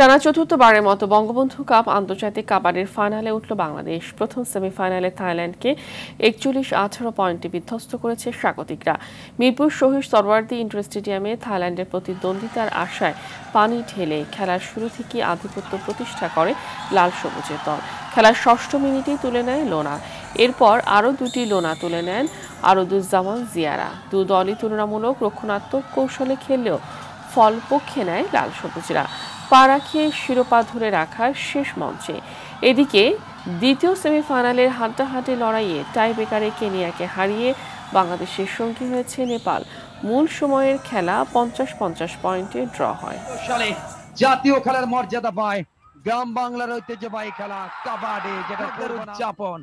টানা চতুর্থবারের মতো বঙ্গবন্ধু কাপ আন্তর্জাতিক কাবাডির ফাইনালে উঠল বাংলাদেশ। প্রথম সেমিফাইনালে থাইল্যান্ডকে ৪১-১৮ পয়েন্টে বিধ্বস্ত করেছে স্বাগতিকরা। মিরপুর শহীদ সরওয়ার্দী ইনডোর স্টেডিয়ামে থাইল্যান্ডের প্রতিদ্বন্দ্বিতার আশায় পানি ঢেলে খেলার শুরু থেকেই আধিপত্য প্রতিষ্ঠা করে লাল সবুজের দল। খেলার ষষ্ঠ মিনিটেই তুলে নেয় লোনা। এরপর আরও দুটি লোনা তুলে নেন আরদুজ্জামান জিয়ারা। দু দলই তুলনামূলক রক্ষণাত্মক কৌশলে খেললেও ফল পক্ষে নেয় লাল সবুজরা, পা রাখিয়ে শিরোপা ধরে রাখার শেষ মঞ্চে। এদিকে দ্বিতীয় সেমিফাইনালের হাড্ডাহাড্ডি লড়াইয়ে টাই ব্রেকারে কেনিয়াকে হারিয়ে বাংলাদেশের সঙ্গী হয়েছে নেপাল। মূল সময়ের খেলা ৫০-৫০ পয়েন্টে ড্র হয়। জাতীয় খেলার মর্যাদা পায় গ্রাম বাংলার ঐতিহ্যবাহী খেলা কাবাডি, যেটা উদযাপন